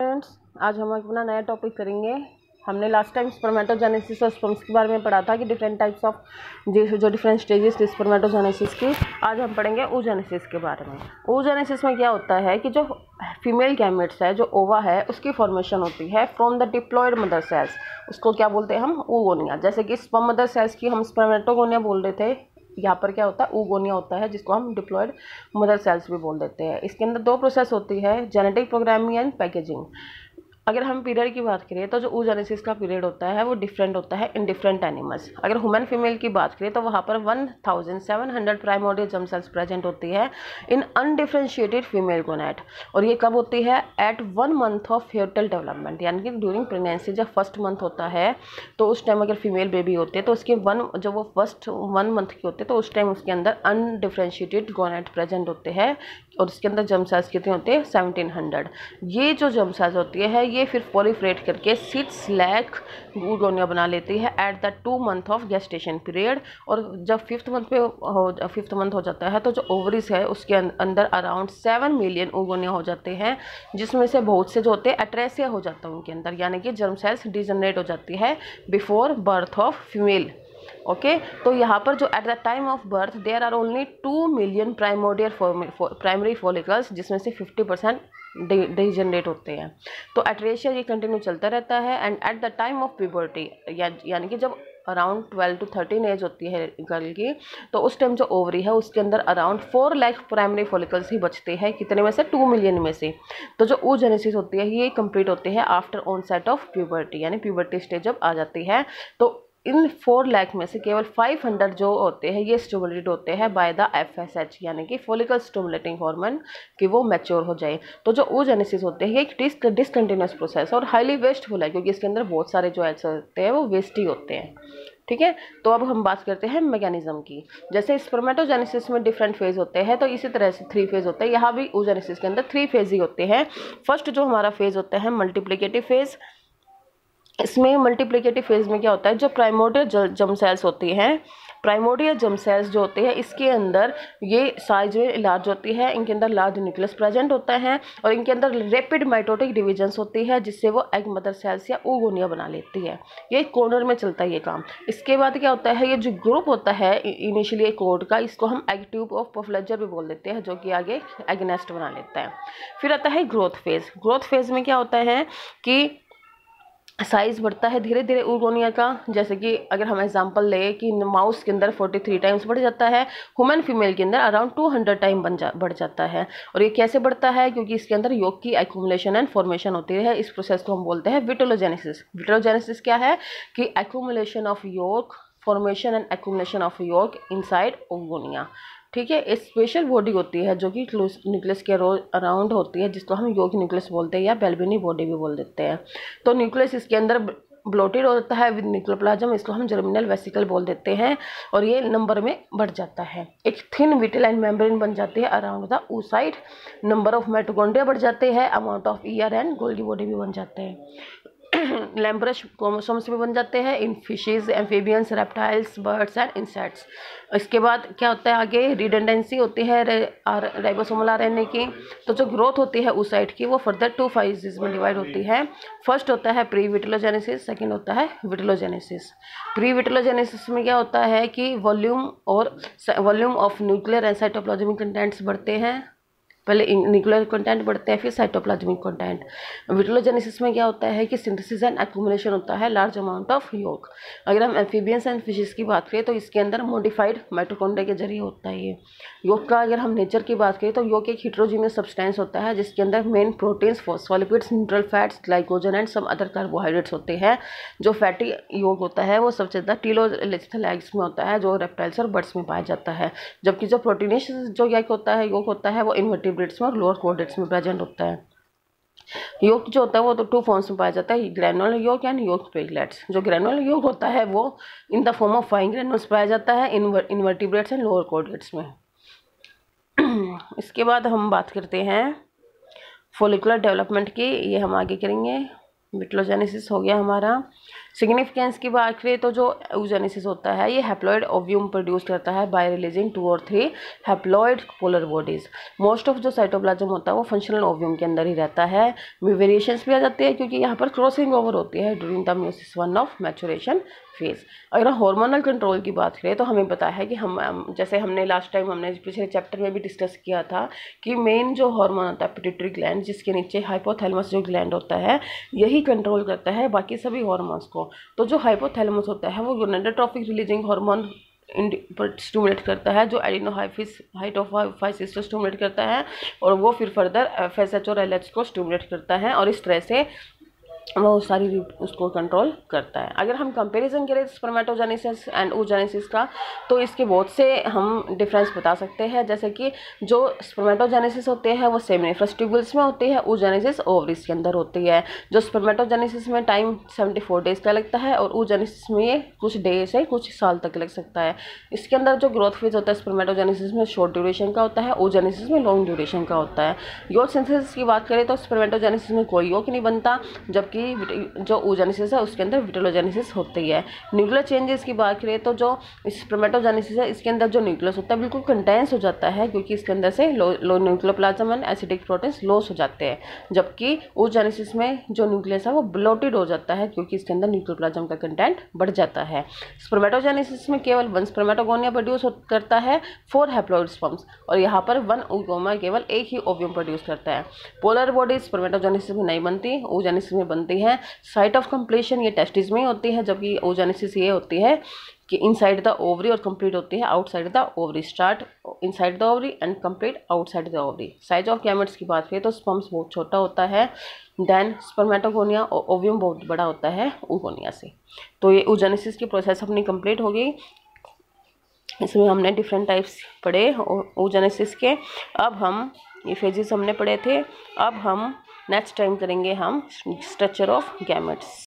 Friends, आज हम अपना नया टॉपिक करेंगे। हमने लास्ट टाइम स्पर्मेटोजेनेसिस और स्पर्म्स के बारे में पढ़ा था कि डिफरेंट टाइप्स ऑफ जो डिफरेंट स्टेजेस थे स्पर्मेटोजेनेसिस की। आज हम पढ़ेंगे oogenesis के बारे में। oogenesis में क्या होता है कि जो फीमेल गैमेट्स है, जो ओवा है, उसकी फॉर्मेशन होती है from the diploid mother cells. उसको क्या बोलते हैं हम? oogonia। जैसे कि स्पर्म मदर सेल्स की हम स्पर्मेटोगोनिया बोल रहे थे, यहाँ पर क्या होता है? oogonia होता है, जिसको हम डिप्लॉयड मदर सेल्स भी बोल देते हैं। इसके अंदर दो प्रोसेस होती है, जेनेटिक प्रोग्रामिंग एंड पैकेजिंग। अगर हम पीरियड की बात करें तो जो oogenesis का पीरियड होता है वो डिफरेंट होता है इन डिफरेंट एनिमल्स। अगर ह्यूमन फीमेल की बात करें तो वहाँ पर 1700 प्राइमोर्डियल जर्म सेल्स प्रेजेंट होती है इन अनडिफरेंशिएटेड फीमेल गोनैड। और ये कब होती है? Eight 1 month of foetal development, यानी कि ड्यूरिंग प्रेगनेंसी जब फर्स्ट मंथ होता है तो उस टाइम अगर फीमेल बेबी होते हैं तो उसके जब वो फर्स्ट 1 मंथ के होते हैं तो उस टाइम उसके अंदर अनडिफरेंशिएटेड गोनैड प्रेजेंट होते हैं और इसके अंदर जर्म सेल्स कितने होते हैं? 1700। ये जो जर्म सेल्स होती है ये फिर प्रोलिफरेट करके 6 लाख oogonia बना लेती है at the 2 month of gestation period. और जब 5th मंथ हो जाता है तो जो ओवरीज है उसके अंदर अराउंड 7 मिलियन oogonia हो जाते हैं, जिसमें से बहुत से जो होते हैं एट्रेसिया हो जाता है उनके अंदर, यानी कि जर्म सेल्स डिजनरेट हो जाती है before birth of female. Okay तो यहाँ पर जो at the time of birth there are only 2 million primary follicles, जिसमें से 50% डिजनरेट होते हैं। तो एट्रेशिया ये कंटिन्यू चलता रहता है। And eight the time of puberty, यानी कि जब अराउंड 12 to 13 एज होती है गर्ल की, तो उस टाइम जो ओवरी है उसके अंदर अराउंड 4 लाख प्राइमरी फॉलिकल्स ही बचते हैं। कितने में से? 2 मिलियन में से। तो जो oogenesis होती है ये कंप्लीट होती है आफ्टर ऑनसेट ऑफ प्यूबर्टी, यानी प्यूबर्टी स्टेज जब आ जाती है। तो इन 4 लाख में से केवल 500 जो होते हैं ये स्टिमुलेटेड होते हैं बाय द FSH, यानी कि फॉलिकल स्टिमुलेटिंग हार्मोन, कि वो मैच्योर हो जाए। तो जो oogenesis होते हैं ये एक डिसकंटिन्यूअस प्रोसेस और हाईली वेस्टफुल है, क्योंकि इसके अंदर बहुत सारे जो एग्स होते हैं वो वेस्ट ही होते हैं। ठीक है, तो अब हम बात करते हैं मैकेनिज्म की। जैसे स्पर्मेटोजेनेसिस में डिफरेंट फेज होते हैं, तो इसी तरह से 3 फेज होते हैं। यहाँ भी oogenesis के अंदर 3 फेज ही होते हैं। फर्स्ट जो हमारा फेज होता है मल्टीप्लिकेटिव फेज। इसमें मल्टीप्लिकेटिव फेज में क्या होता है? जो प्राइमोर्डियल जर्म सेल्स होती हैं, प्राइमोर्डियल जर्म सेल्स जो होते हैं इसके अंदर ये साइज में लार्ज होती है, इनके अंदर लार्ज न्यूक्लियस प्रेजेंट होता है और इनके अंदर रैपिड माइटोटिक डिविजन्स होती है, जिससे वो एग मदर सेल्स या oogonia बना लेती है। ये कॉर्नर में चलता है ये काम। इसके बाद क्या होता है? ये जो ग्रुप होता है इनिशियली एक कोड का, इसको हम एग ट्यूब ऑफ पॉपुलेजर भी बोल देते हैं, जो कि आगे एग नेस्ट बना लेता है। फिर आता है ग्रोथ फेज। ग्रोथ फेज में क्या होता है कि साइज बढ़ता है धीरे धीरे oogonia का। जैसे कि अगर हम एग्जांपल ले कि माउस के अंदर 43 टाइम्स बढ़ जाता है, ह्यूमन फीमेल के अंदर अराउंड 200 टाइम बढ़ जाता है। और ये कैसे बढ़ता है? क्योंकि इसके अंदर योग की एक्यूमुलेशन एंड फॉर्मेशन होती है। इस प्रोसेस को हम बोलते हैं विटोलोजेनेसिस। विटोलोजेनेसिस क्या है? कि एक्यूमुलेशन ऑफ योग, फॉर्मेशन एंड एक्यूमुलेशन ऑफ योग इनसाइड oogonia। ठीक है, एक स्पेशल बॉडी होती है जो कि न्यूक्लियस के अराउंड होती है, जिसको हम योग न्यूक्लियस बोलते हैं या बेल्बिनी बॉडी भी बोल देते हैं। तो न्यूक्लियस इसके अंदर ब्लोटेड होता है विद न्यूक्लियोप्लाज्म, इसको हम जर्मिनल वेसिकल बोल देते हैं और ये नंबर में बढ़ जाता है। एक थिन विटिलाइन मेम्ब्रेन बन जाती है around the oocyte। Number of mitochondria बढ़ जाते हैं, amount of ER and Golgi body भी बन जाते हैं। लैम्ब्रश क्रोमोसोम्स भी बन जाते हैं in fishes, amphibians, reptiles, birds and insects. इसके बाद क्या होता है? आगे रिडंडेंसी होती है राइबोसोमल RNA की। तो जो ग्रोथ होती है oocyte की वो फर्दर 2 फेजेस में डिवाइड होती है। फर्स्ट होता है प्री विटिलोजेनेसिस, सेकेंड होता है विटिलोजेनेसिस। प्री विटिलोजेनेसिस में क्या होता है कि volume of nuclear and cytoplasmic contents बढ़ते हैं। पहले न्यूक्लियर कंटेंट बढ़ते हैं, फिर साइटोप्लाज्मिक कंटेंट। विटिलोजेनेसिस में क्या होता है कि सिंथेसिस एंड एक्यूमुलेशन होता है लार्ज अमाउंट ऑफ योग। अगर हम एम्फीबियंस एंड फिशेस की बात करें तो इसके अंदर मॉडिफाइड माइटोकॉन्ड्रिया के जरिए होता है ये। योग का अगर हम नेचर की बात करें तो योग एक हेटेरोजेनियस सब्सटेंस होता है, जिसके अंदर main proteins, phospholipids, neutral fats, glycogen and some other carbohydrates होते हैं। जो फैटी योग होता है वो सबसे ज़्यादा टीलोलेथल एग्स में होता है, जो रेप्टाइल्स और बर्ड्स में पाया जाता है। जबकि जो प्रोटीनेशियस जो योग होता है वो इनवर्टिब्रेट्स में और लोअर कोर्डेट्स में प्रेजेंट होता है। योग जो होता है वो तो 2 फॉर्म्स में पाया जाता है, ग्रेनुलर योग एंड योग प्लेटलेट्स। जो ग्रेनुलर योग होता है वो in the form of fine granules पाया जाता है इनवर्टिब्रेट्स एंड लोअर कोर्डेट्स में। इसके बाद हम बात करते हैं फॉलिकुलर डेवलपमेंट की, ये हम आगे करेंगे। विटिलोजेनेसिस हो गया हमारा। सिग्निफिकेंस की बात करें तो जो oogenesis होता है ये हैप्लॉइड ओव्यूम प्रोड्यूस करता है बाय रिलीजिंग 2 और 3 haploid polar bodies. Most of जो साइटोप्लाज्म होता है वो फंक्शनल ओव्यूम के अंदर ही रहता है। वेरिएशंस भी आ जाती है क्योंकि यहाँ पर क्रॉसिंग ओवर होती है during the meiosis 1 of maturation phase. अगर हार्मोनल कंट्रोल की बात करें तो हमें पता है कि हम जैसे हमने लास्ट टाइम हमने पिछले चैप्टर में भी डिस्कस किया था कि मेन जो हार्मोन होता है पिट्यूटरी ग्लैंड, जिसके नीचे हाइपोथैलेमस जो ग्लैंड होता है यही कंट्रोल करता है बाकी सभी हार्मोन्स को। तो जो हाइपोथैलेमस होता है वो गोनाडोट्रोपिक रिलीजिंग हार्मोन स्टिमुलेट करता है, जो एडिनोहाइफिस को स्टिमुलेट करता है और वो फिर फर्दर FSH और LH को स्टिमुलेट करता है और इस तरह से वो सारी उसको कंट्रोल करता है। अगर हम कंपैरिजन करें स्पर्मेटोजेनेसिस एंड oogenesis का तो इसके बहुत से हम डिफरेंस बता सकते हैं। जैसे कि जो स्पर्मेटोजेनेसिस होते हैं वो सेमिनिफरस ट्यूबुल्स में होती है, oogenesis ओवरीज के अंदर होती है। जो स्पर्मेटोजेनेसिस में टाइम 74 डेज का लगता है और oogenesis में ये कुछ डे से कुछ साल तक लग सकता है। इसके अंदर जो ग्रोथ फेज होता है स्पर्मेटोजेनेसिस में शॉर्ट ड्यूरेशन का होता है, oogenesis में लॉन्ग ड्यूरेशन का होता है। योग सिंथेसिस की बात करें तो स्पर्मेटोजेनेसिस में कोई योग नहीं बनता, जबकि जो oogenesis है उसके अंदर विटेलोजेनेसिस होती है। न्यूक्लियर चेंजेस की बात करें तो जो स्पर्मेटोजेनेसिस है इसके अंदर जो न्यूक्लियस होता है बिल्कुल कंडेंस हो जाता है क्योंकि इसके अंदर से low nucleoplasm and acidic proteins loss हो जाते हैं, जबकि oogenesis में जो न्यूक्लियस है वो ब्लोटेड हो जाता है क्योंकि इसके अंदर न्यूक्लियोप्लाज्म का कंटेंट बढ़ जाता है। स्पर्मेटोजेनेसिस में केवल 1 स्पर्मेटोगोनिया प्रोड्यूस करता है 4 हैप्लॉइड स्पर्म्स और यहाँ पर 1 oogyoma केवल एक ही ओव्यूम प्रोड्यूस करता है। पोलर बॉडीज स्पर्मेटोजेनेसिस में नहीं बनती, oogenesis में बनती है। साइट ऑफ कंप्लीशन ये टेस्टिस में ही होती है, जबकि oogenesis ये होती है कि इनसाइड द ओवरी और कंप्लीट होती है outside the ovary. Start inside the ovary and complete outside the ovary. Size of gametes की बात करें तो स्पर्म्स बहुत छोटा होता है, देन स्पर्मेटोगोनिया ओव्यूम बहुत बड़ा होता है oogonia से। तो ये oogenesis की प्रोसेस अपनी कंप्लीट हो गई। इसमें हमने डिफरेंट टाइप्स पढ़े oogenesis के। अब हम ये फेजेस हमने पढ़े थे, अब हम नेक्स्ट टाइम करेंगे हम स्ट्रक्चर ऑफ गैमेट्स।